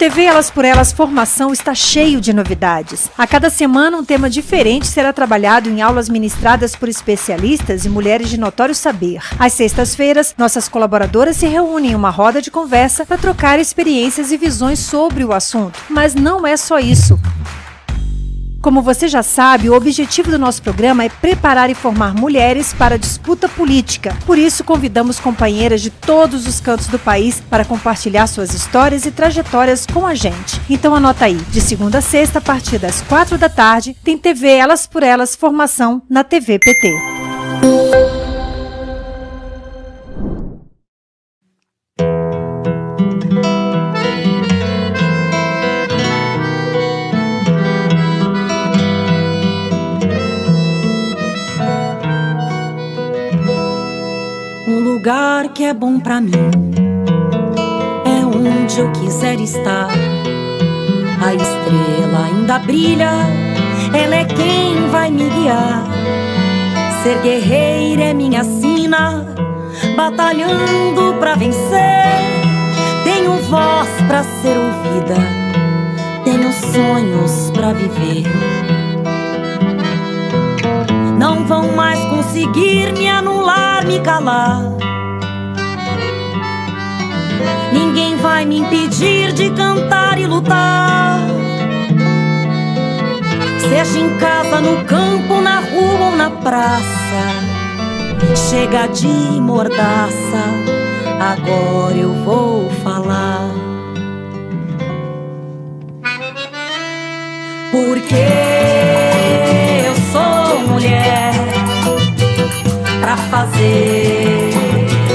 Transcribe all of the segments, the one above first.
TV Elas por Elas Formação está cheio de novidades. A cada semana um tema diferente será trabalhado em aulas ministradas por especialistas e mulheres de notório saber. Às sextas-feiras, nossas colaboradoras se reúnem em uma roda de conversa para trocar experiências e visões sobre o assunto. Mas não é só isso. Como você já sabe, o objetivo do nosso programa é preparar e formar mulheres para a disputa política. Por isso, convidamos companheiras de todos os cantos do país para compartilhar suas histórias e trajetórias com a gente. Então anota aí, de segunda a sexta, a partir das 4 da tarde, tem TV Elas por Elas Formação na TV PT. Lugar que é bom pra mim é onde eu quiser estar. A estrela ainda brilha, ela é quem vai me guiar. Ser guerreira é minha sina, batalhando pra vencer. Tenho voz pra ser ouvida, tenho sonhos pra viver. Não vão mais conseguir me anular, me calar. Ninguém vai me impedir de cantar e lutar. Seja em casa, no campo, na rua ou na praça. Chega de mordaça, agora eu vou falar. Porque eu sou mulher pra fazer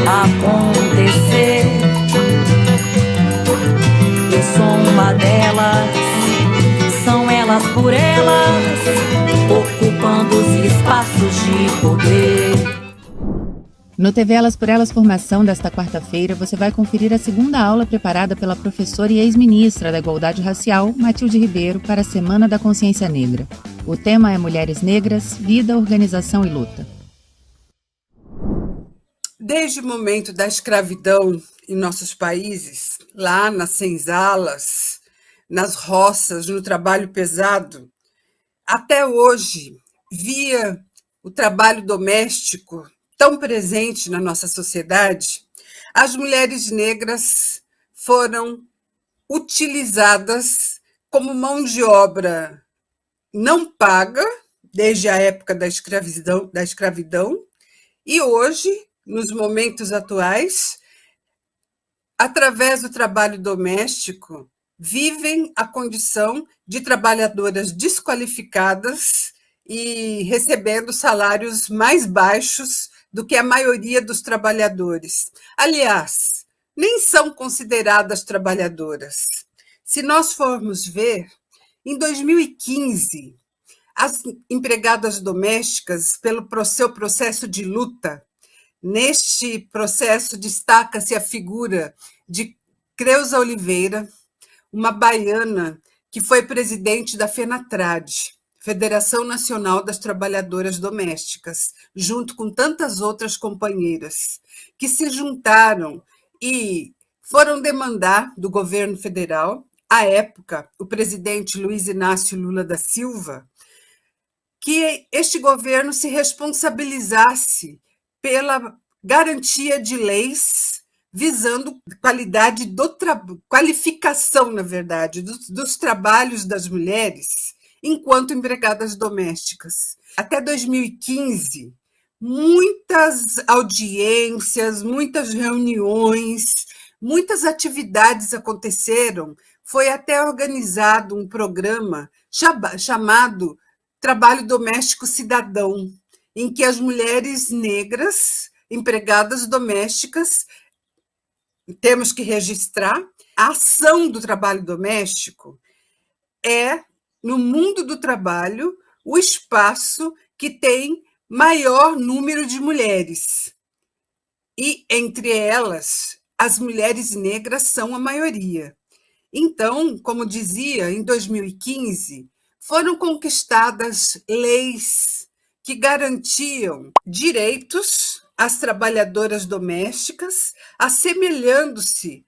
acontecer. Eu sou uma delas, são elas por elas, ocupando os espaços de poder. No TV Elas por Elas Formação desta quarta-feira, você vai conferir a segunda aula preparada pela professora e ex-ministra da Igualdade Racial, Matilde Ribeiro, para a Semana da Consciência Negra. O tema é Mulheres Negras, Vida, Organização e Luta. Desde o momento da escravidão em nossos países, lá nas senzalas, nas roças, no trabalho pesado, até hoje, via o trabalho doméstico tão presente na nossa sociedade, as mulheres negras foram utilizadas como mão de obra não paga, desde a época da escravidão, e hoje, nos momentos atuais, através do trabalho doméstico, vivem a condição de trabalhadoras desqualificadas e recebendo salários mais baixos do que a maioria dos trabalhadores. Aliás, nem são consideradas trabalhadoras. Se nós formos ver, em 2015, as empregadas domésticas, pelo seu processo de luta, neste processo destaca-se a figura de Creuza Oliveira, uma baiana que foi presidente da FENATRAD, Federação Nacional das Trabalhadoras Domésticas, junto com tantas outras companheiras, que se juntaram e foram demandar do governo federal, à época, o presidente Luiz Inácio Lula da Silva, que este governo se responsabilizasse pela garantia de leis visando qualificação, na verdade, dos trabalhos das mulheres enquanto empregadas domésticas. Até 2015, muitas audiências, muitas reuniões, muitas atividades aconteceram. Foi até organizado um programa chamado Trabalho Doméstico Cidadão, em que as mulheres negras, empregadas domésticas, temos que registrar, a ação do trabalho doméstico é, no mundo do trabalho, o espaço que tem maior número de mulheres. E, entre elas, as mulheres negras são a maioria. Então, como dizia, em 2015, foram conquistadas leis que garantiam direitos às trabalhadoras domésticas, assemelhando-se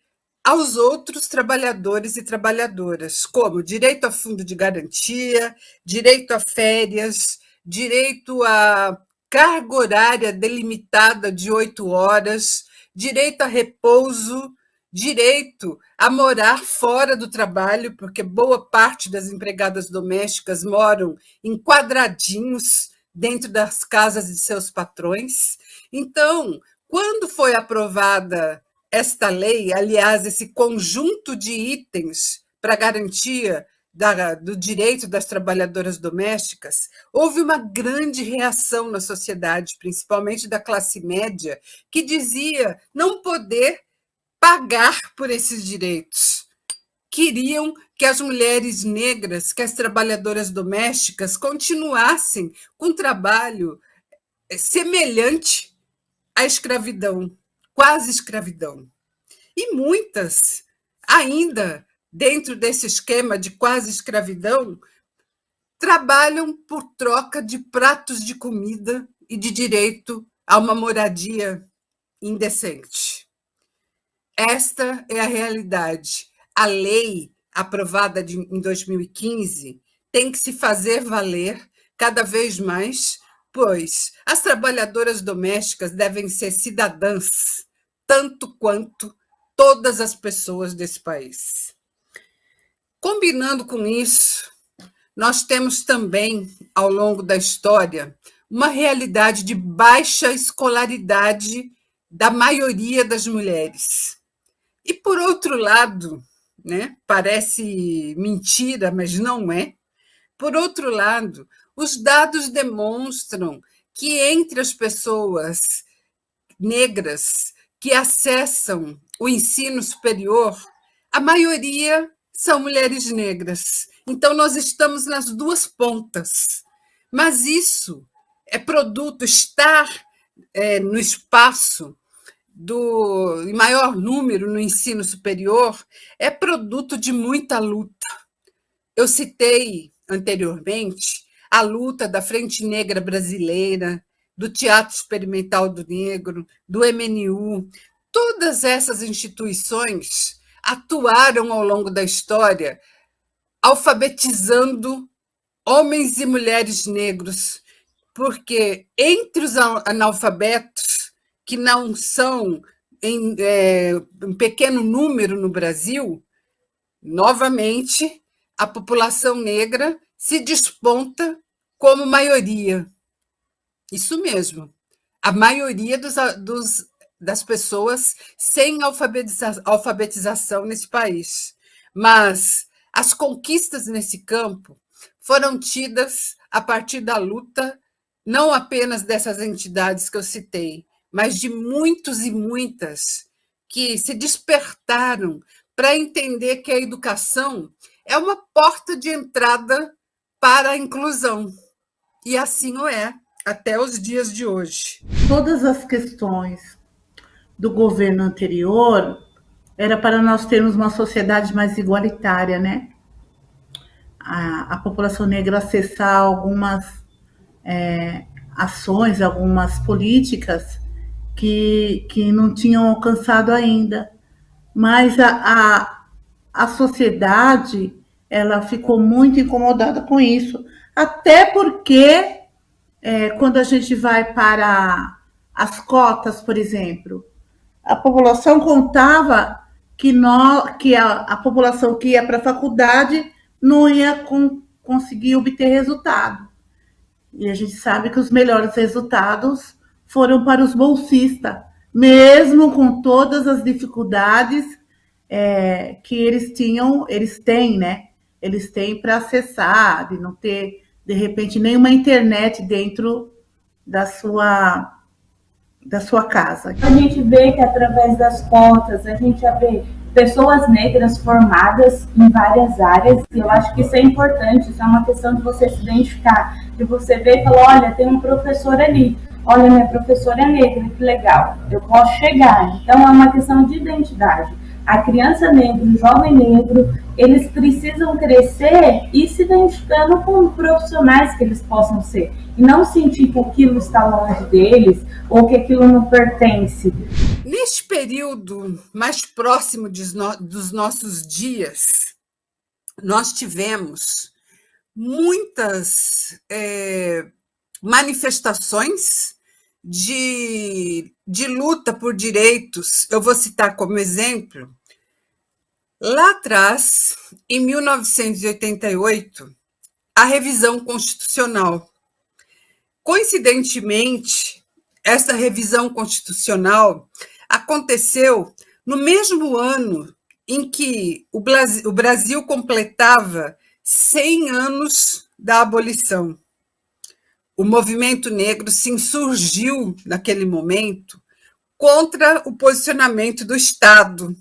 aos outros trabalhadores e trabalhadoras, como direito a fundo de garantia, direito a férias, direito a carga horária delimitada de 8 horas, direito a repouso, direito a morar fora do trabalho, porque boa parte das empregadas domésticas moram em quadradinhos dentro das casas de seus patrões. Então, quando foi aprovada esta lei, aliás, esse conjunto de itens para garantia do direito das trabalhadoras domésticas, houve uma grande reação na sociedade, principalmente da classe média, que dizia não poder pagar por esses direitos. Queriam que as mulheres negras, que as trabalhadoras domésticas continuassem com trabalho semelhante à escravidão, quase escravidão. E muitas, ainda dentro desse esquema de quase escravidão, trabalham por troca de pratos de comida e de direito a uma moradia indecente. Esta é a realidade. A lei aprovada em 2015 tem que se fazer valer cada vez mais, pois as trabalhadoras domésticas devem ser cidadãs, tanto quanto todas as pessoas desse país. Combinando com isso, nós temos também, ao longo da história, uma realidade de baixa escolaridade da maioria das mulheres. E, por outro lado, né, parece mentira, mas não é, por outro lado, os dados demonstram que entre as pessoas negras que acessam o ensino superior, a maioria são mulheres negras. Então, nós estamos nas duas pontas. Mas isso é produto, estar no espaço em maior número no ensino superior, é produto de muita luta. Eu citei anteriormente a luta da Frente Negra Brasileira, do Teatro Experimental do Negro, do MNU. Todas essas instituições atuaram ao longo da história, alfabetizando homens e mulheres negros, porque entre os analfabetos, que não são em pequeno número no Brasil, novamente, a população negra se desponta como maioria. Isso mesmo, a maioria das pessoas sem alfabetização nesse país. Mas as conquistas nesse campo foram tidas a partir da luta, não apenas dessas entidades que eu citei, mas de muitos e muitas que se despertaram para entender que a educação é uma porta de entrada para a inclusão. E assim o é até os dias de hoje. Todas as questões do governo anterior era para nós termos uma sociedade mais igualitária, né? A população negra acessar algumas ações, algumas políticas que não tinham alcançado ainda. Mas a sociedade, ela ficou muito incomodada com isso, até porque quando a gente vai para as cotas, por exemplo, a população contava que a população que ia para a faculdade não ia conseguir obter resultado. E a gente sabe que os melhores resultados foram para os bolsistas, mesmo com todas as dificuldades que eles têm, né? Eles têm para acessar, de não ter, de repente, nenhuma internet dentro da sua casa. A gente vê que através das cotas, a gente já vê pessoas negras formadas em várias áreas, e eu acho que isso é importante, isso é uma questão de você se identificar, de você ver e falar, olha, tem um professor ali, olha, minha professora é negra, que legal, eu posso chegar. Então, é uma questão de identidade. A criança negra, o jovem negro, eles precisam crescer e se identificando com profissionais que eles possam ser. E não sentir que aquilo está longe deles ou que aquilo não pertence. Neste período mais próximo dos nossos dias, nós tivemos muitas manifestações de luta por direitos. Eu vou citar como exemplo, lá atrás, em 1988, a revisão constitucional. Coincidentemente, essa revisão constitucional aconteceu no mesmo ano em que o Brasil completava 100 anos da abolição. O movimento negro se insurgiu, naquele momento, contra o posicionamento do Estado,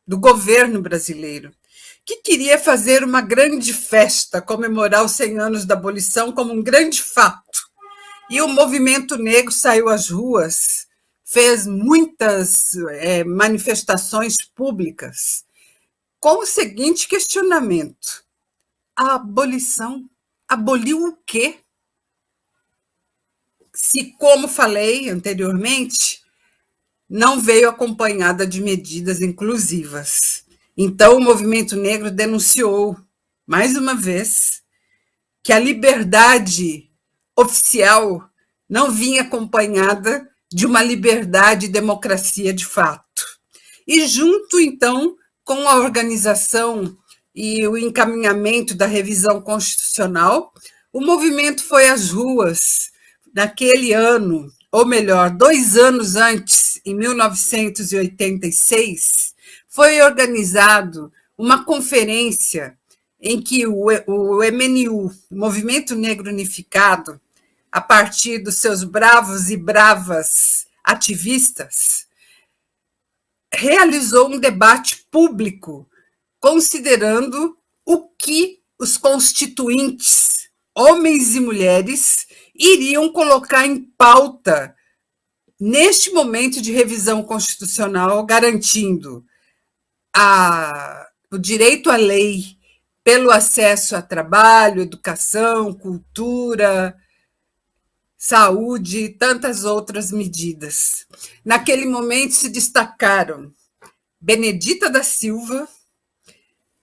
do governo brasileiro, que queria fazer uma grande festa, comemorar os 100 anos da abolição como um grande fato. E o movimento negro saiu às ruas, fez muitas manifestações públicas, com o seguinte questionamento: a abolição aboliu o quê? Se, como falei anteriormente, não veio acompanhada de medidas inclusivas. Então, o movimento negro denunciou, mais uma vez, que a liberdade oficial não vinha acompanhada de uma liberdade e democracia de fato. E junto, então, com a organização e o encaminhamento da revisão constitucional, o movimento foi às ruas naquele ano, ou melhor, 2 anos antes, em 1986, foi organizado uma conferência em que o MNU, o Movimento Negro Unificado, a partir dos seus bravos e bravas ativistas, realizou um debate público considerando o que os constituintes, homens e mulheres, iriam colocar em pauta neste momento de revisão constitucional, garantindo o direito à lei pelo acesso a trabalho, educação, cultura, saúde e tantas outras medidas. Naquele momento se destacaram Benedita da Silva,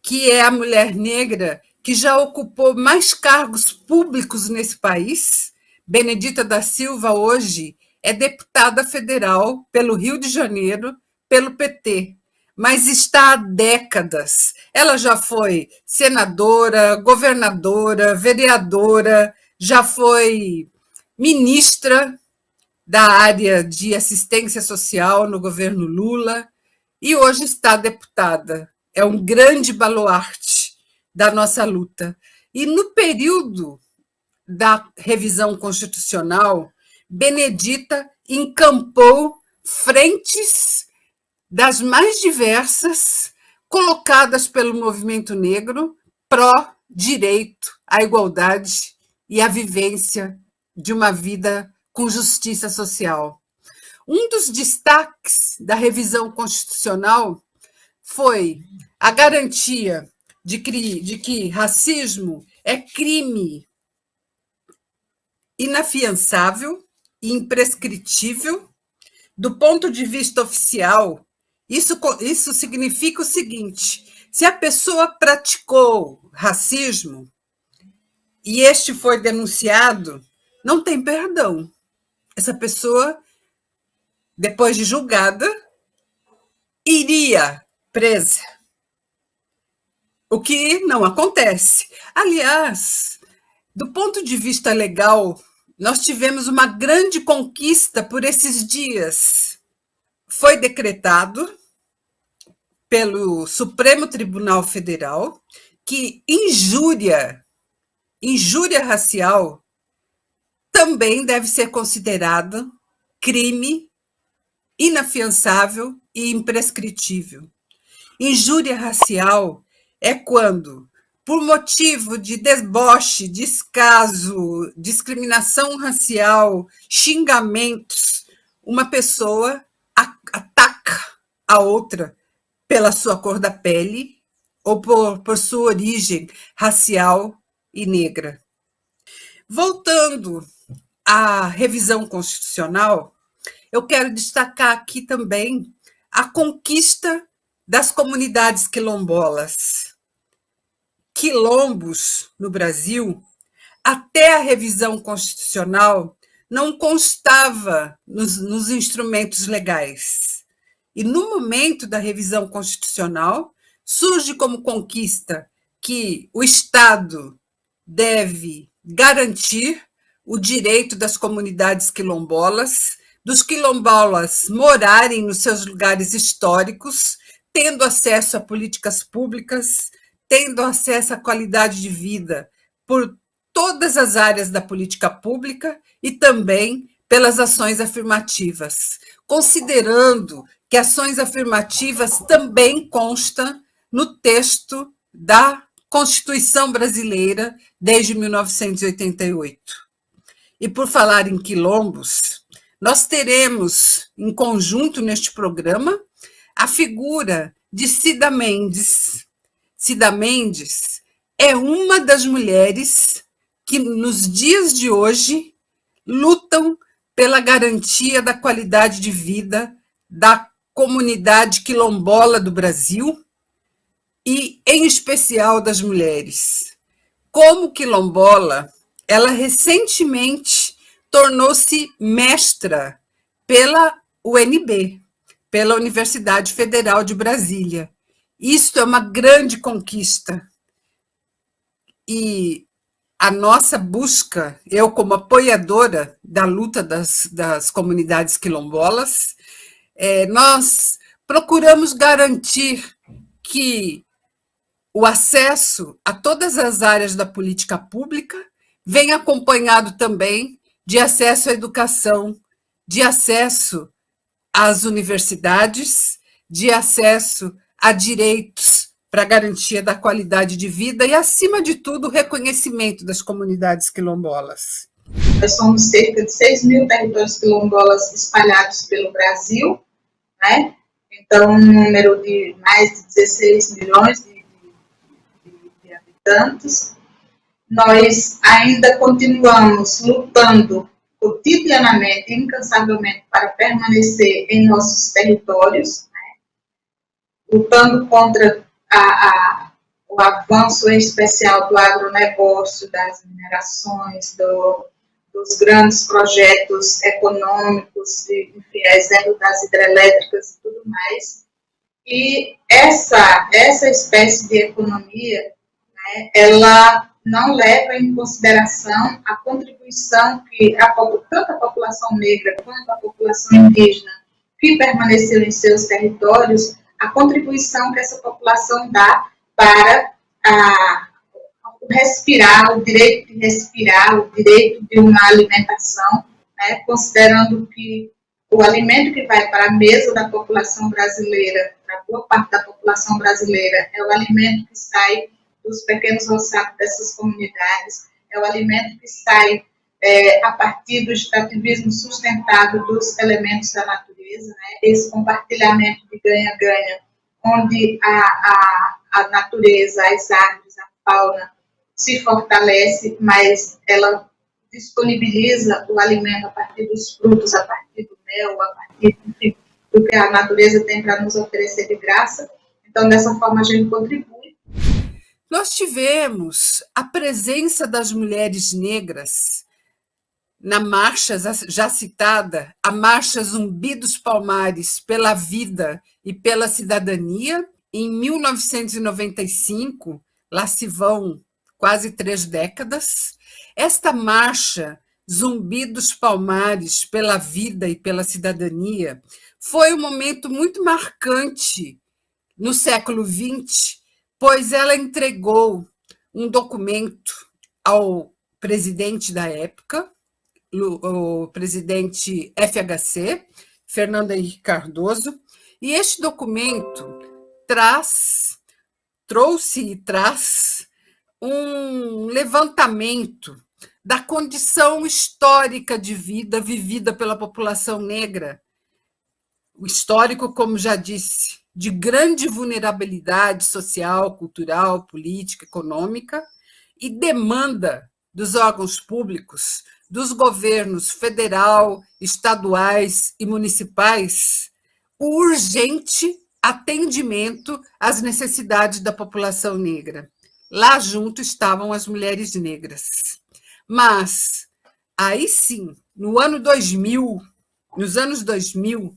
que é a mulher negra que já ocupou mais cargos públicos nesse país. Benedita da Silva hoje é deputada federal pelo Rio de Janeiro, pelo PT, mas está há décadas. Ela já foi senadora, governadora, vereadora, já foi ministra da área de assistência social no governo Lula e hoje está deputada. É um grande baluarte da nossa luta. E no período da revisão constitucional, Benedita encampou frentes das mais diversas, colocadas pelo movimento negro, pró-direito à igualdade e à vivência de uma vida com justiça social. Um dos destaques da revisão constitucional foi a garantia de que racismo é crime inafiançável e imprescritível. Do ponto de vista oficial, isso significa o seguinte: se a pessoa praticou racismo e este foi denunciado, não tem perdão. Essa pessoa, depois de julgada, iria presa. O que não acontece. Aliás, do ponto de vista legal, nós tivemos uma grande conquista por esses dias. Foi decretado pelo Supremo Tribunal Federal que injúria racial também deve ser considerado crime inafiançável e imprescritível. Injúria racial é quando, por motivo de deboche, descaso, discriminação racial, xingamentos, uma pessoa ataca a outra pela sua cor da pele ou por sua origem racial e negra. Voltando à revisão constitucional, eu quero destacar aqui também a conquista das comunidades quilombolas. Quilombos no Brasil, até a revisão constitucional, não constava nos instrumentos legais. E no momento da revisão constitucional, surge como conquista que o Estado deve garantir o direito das comunidades quilombolas, dos quilombolas morarem nos seus lugares históricos, tendo acesso a políticas públicas, tendo acesso à qualidade de vida por todas as áreas da política pública e também pelas ações afirmativas, considerando que ações afirmativas também constam no texto da Constituição brasileira desde 1988. E por falar em quilombos, nós teremos em conjunto neste programa a figura de Cida Mendes. Cida Mendes é uma das mulheres que nos dias de hoje lutam pela garantia da qualidade de vida da comunidade quilombola do Brasil e, em especial, das mulheres. Como quilombola, ela recentemente tornou-se mestra pela UNB, pela Universidade Federal de Brasília. Isto é uma grande conquista. E a nossa busca, eu como apoiadora da luta das comunidades quilombolas, nós procuramos garantir que o acesso a todas as áreas da política pública vem acompanhado também de acesso à educação, de acesso às universidades, de acesso a direitos para a garantia da qualidade de vida e, acima de tudo, o reconhecimento das comunidades quilombolas. Nós somos cerca de 6 mil territórios quilombolas espalhados pelo Brasil, né? Então, um número de mais de 16 milhões de habitantes. Nós ainda continuamos lutando cotidianamente, incansavelmente, para permanecer em nossos territórios, né? Lutando contra o avanço, em especial, do agronegócio, das minerações, dos grandes projetos econômicos, enfim, exemplo das hidrelétricas e tudo mais. E essa espécie de economia, né, ela não leva em consideração a contribuição que tanto a população negra quanto a população indígena que permaneceu em seus territórios, a contribuição que essa população dá para respirar, o direito de respirar, o direito de uma alimentação, né, considerando que o alimento que vai para a mesa da população brasileira, para boa parte da população brasileira, é o alimento que sai dos pequenos roçados dessas comunidades, é o alimento que sai a partir do extrativismo sustentável dos elementos da natureza, né, esse compartilhamento de ganha-ganha, onde a natureza, as árvores, a fauna se fortalece, mas ela disponibiliza o alimento a partir dos frutos, a partir do mel, a partir, enfim, do que a natureza tem para nos oferecer de graça. Então, dessa forma, a gente contribui. Nós tivemos a presença das mulheres negras na marcha já citada, a Marcha Zumbi dos Palmares pela Vida e pela Cidadania, em 1995, lá se vão quase 3 décadas. Esta marcha Zumbi dos Palmares pela Vida e pela Cidadania foi um momento muito marcante no século XX, pois ela entregou um documento ao presidente da época, o presidente FHC, Fernando Henrique Cardoso, e este documento trouxe e traz um levantamento da condição histórica de vida vivida pela população negra. O histórico, como já disse, de grande vulnerabilidade social, cultural, política, econômica, e demanda dos órgãos públicos dos governos federal, estaduais e municipais o urgente atendimento às necessidades da população negra. Lá junto estavam as mulheres negras. Mas, aí sim, nos anos 2000,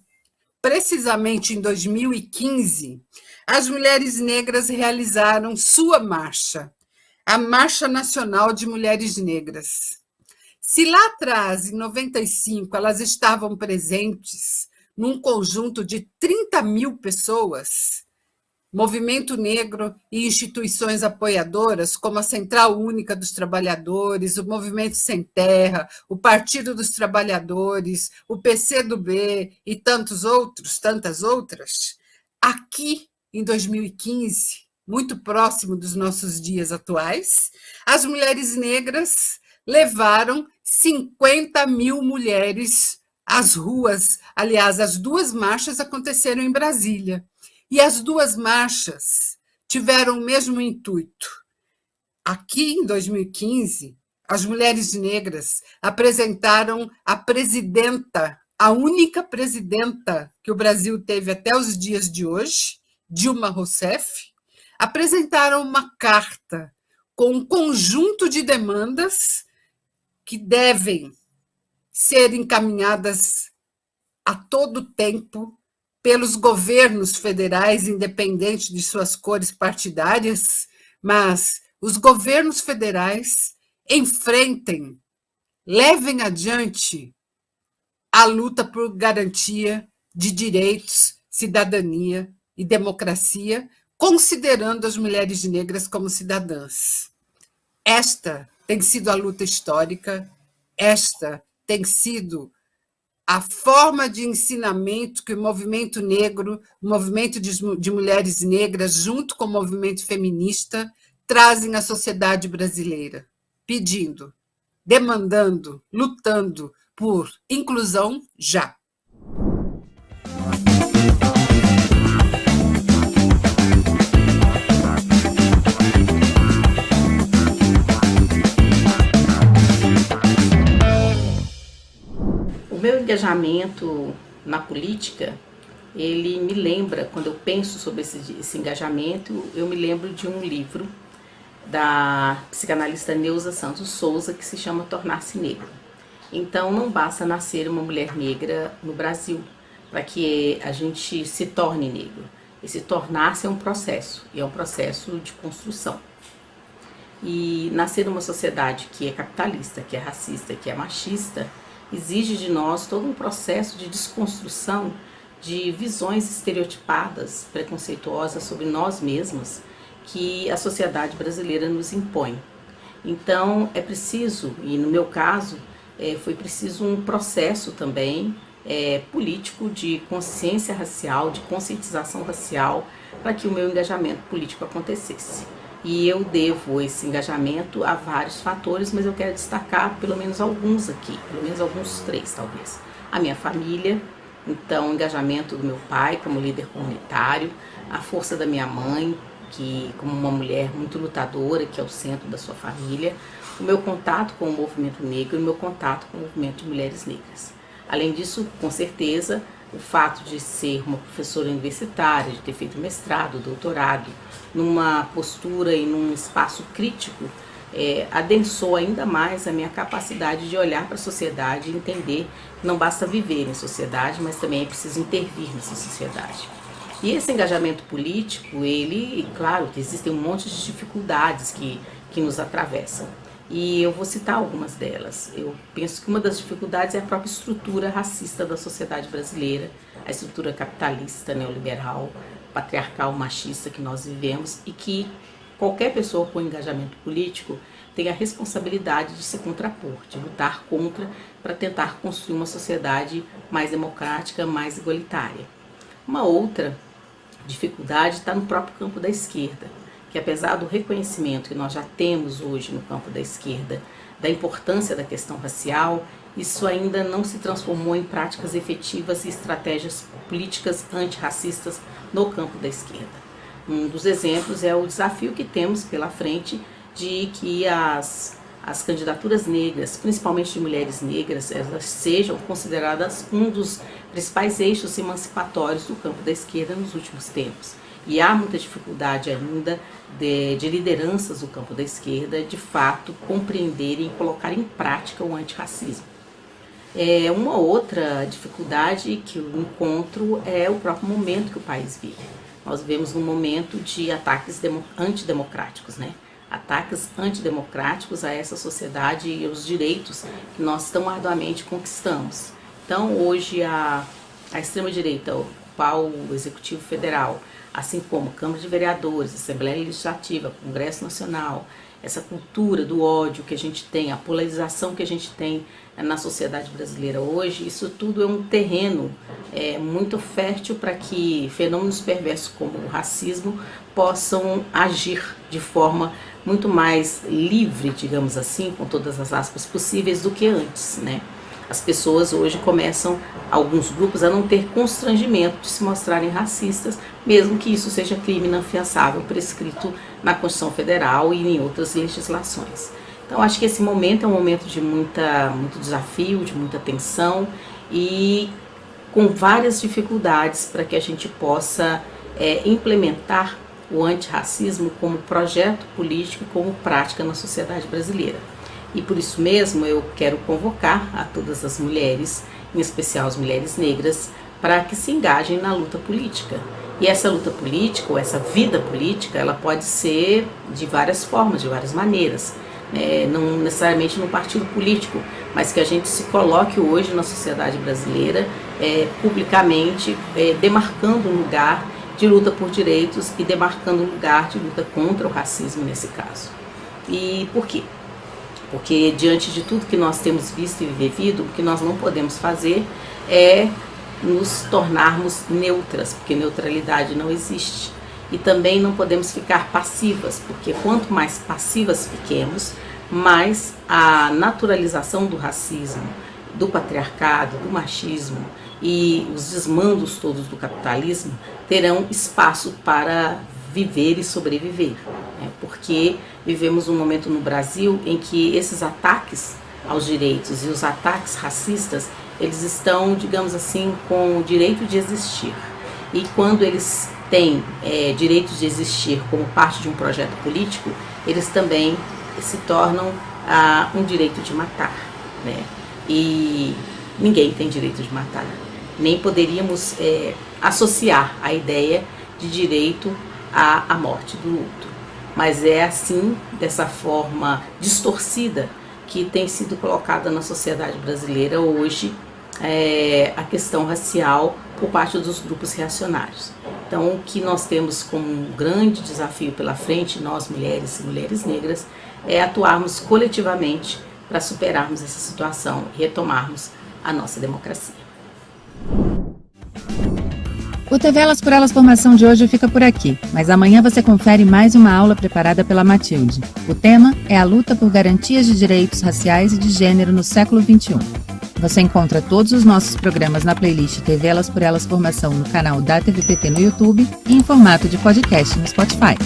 precisamente em 2015, as mulheres negras realizaram sua marcha, a Marcha Nacional de Mulheres Negras. Se lá atrás, em 95, elas estavam presentes num conjunto de 30 mil pessoas, movimento negro e instituições apoiadoras, como a Central Única dos Trabalhadores, o Movimento Sem Terra, o Partido dos Trabalhadores, o PCdoB e tantas outras, aqui em 2015, muito próximo dos nossos dias atuais, as mulheres negras levaram 50 mil mulheres às ruas. Aliás, as duas marchas aconteceram em Brasília. E as duas marchas tiveram o mesmo intuito. Aqui, em 2015, as mulheres negras apresentaram a presidenta, a única presidenta que o Brasil teve até os dias de hoje, Dilma Rousseff, apresentaram uma carta com um conjunto de demandas que devem ser encaminhadas a todo tempo pelos governos federais, independente de suas cores partidárias, mas os governos federais enfrentem, levem adiante a luta por garantia de direitos, cidadania e democracia, considerando as mulheres negras como cidadãs. Esta tem sido a luta histórica, esta tem sido a forma de ensinamento que o movimento negro, o movimento de mulheres negras, junto com o movimento feminista, trazem à sociedade brasileira, pedindo, demandando, lutando por inclusão já. O meu engajamento na política, ele me lembra, quando eu penso sobre esse engajamento, eu me lembro de um livro da psicanalista Neuza Santos Souza, que se chama Tornar-se Negro. Então, não basta nascer uma mulher negra no Brasil para que a gente se torne negro. Esse tornar-se é um processo, e é um processo de construção. E nascer numa sociedade que é capitalista, que é racista, que é machista, exige de nós todo um processo de desconstrução de visões estereotipadas, preconceituosas sobre nós mesmos, que a sociedade brasileira nos impõe. Então, é preciso, e no meu caso, foi preciso um processo também político de consciência racial, de conscientização racial, para que o meu engajamento político acontecesse. E eu devo esse engajamento a vários fatores, mas eu quero destacar pelo menos alguns aqui, pelo menos alguns 3 talvez. A minha família, então o engajamento do meu pai como líder comunitário, a força da minha mãe, que como uma mulher muito lutadora, que é o centro da sua família, o meu contato com o movimento negro e o meu contato com o movimento de mulheres negras. Além disso, com certeza, o fato de ser uma professora universitária, de ter feito mestrado, doutorado, numa postura e num espaço crítico, adensou ainda mais a minha capacidade de olhar para a sociedade e entender que não basta viver em sociedade, mas também é preciso intervir nessa sociedade. E esse engajamento político, ele, claro, que existem um monte de dificuldades que nos atravessam. E eu vou citar algumas delas. Eu penso que uma das dificuldades é a própria estrutura racista da sociedade brasileira, a estrutura capitalista, neoliberal, patriarcal, machista que nós vivemos, e que qualquer pessoa com engajamento político tem a responsabilidade de se contrapor, de lutar contra, para tentar construir uma sociedade mais democrática, mais igualitária. Uma outra dificuldade está no próprio campo da esquerda, que apesar do reconhecimento que nós já temos hoje no campo da esquerda, da importância da questão racial, isso ainda não se transformou em práticas efetivas e estratégias políticas antirracistas no campo da esquerda. Um dos exemplos é o desafio que temos pela frente de que as as candidaturas negras, principalmente de mulheres negras, elas sejam consideradas um dos principais eixos emancipatórios do campo da esquerda nos últimos tempos. E há muita dificuldade ainda de lideranças do campo da esquerda, de fato, compreenderem e colocar em prática o antirracismo. Uma outra dificuldade que eu encontro é o próprio momento que o país vive. Nós vivemos num momento de ataques antidemocráticos, né? Ataques antidemocráticos a essa sociedade e aos direitos que nós tão arduamente conquistamos. Então, hoje, a extrema-direita ocupa o Executivo Federal, assim como Câmara de Vereadores, Assembleia Legislativa, Congresso Nacional, essa cultura do ódio que a gente tem, a polarização que a gente tem na sociedade brasileira hoje, isso tudo é um terreno muito fértil para que fenômenos perversos como o racismo possam agir de forma muito mais livre, digamos assim, com todas as aspas possíveis, do que antes, né? As pessoas hoje começam, alguns grupos, a não ter constrangimento de se mostrarem racistas, mesmo que isso seja crime inafiançável prescrito na Constituição Federal e em outras legislações. Então, acho que esse momento é um momento de muito desafio, de muita tensão e com várias dificuldades para que a gente possa implementar o antirracismo como projeto político e como prática na sociedade brasileira. E por isso mesmo eu quero convocar a todas as mulheres, em especial as mulheres negras, para que se engajem na luta política. E essa luta política, ou essa vida política, ela pode ser de várias formas, de várias maneiras. Não necessariamente no partido político, mas que a gente se coloque hoje na sociedade brasileira, publicamente, demarcando um lugar de luta por direitos e demarcando um lugar de luta contra o racismo nesse caso. E por quê? Porque diante de tudo que nós temos visto e vivido, o que nós não podemos fazer é nos tornarmos neutras, porque neutralidade não existe. E também não podemos ficar passivas, porque quanto mais passivas fiquemos, mais a naturalização do racismo, do patriarcado, do machismo e os desmandos todos do capitalismo terão espaço para viver e sobreviver, né? Porque vivemos um momento no Brasil em que esses ataques aos direitos e os ataques racistas, eles estão, digamos assim, com o direito de existir. E quando eles têm direito de existir como parte de um projeto político, eles também se tornam um direito de matar, né? E ninguém tem direito de matar. Nem poderíamos associar a ideia de direito à morte do outro. Mas é assim, dessa forma distorcida, que tem sido colocada na sociedade brasileira hoje a questão racial por parte dos grupos reacionários. Então, o que nós temos como um grande desafio pela frente, nós mulheres e mulheres negras, é atuarmos coletivamente para superarmos essa situação e retomarmos a nossa democracia. O TV Elas por Elas Formação de hoje fica por aqui, mas amanhã você confere mais uma aula preparada pela Matilde. O tema é a luta por garantias de direitos raciais e de gênero no século XXI. Você encontra todos os nossos programas na playlist TV Elas por Elas Formação no canal da TVPT no YouTube e em formato de podcast no Spotify.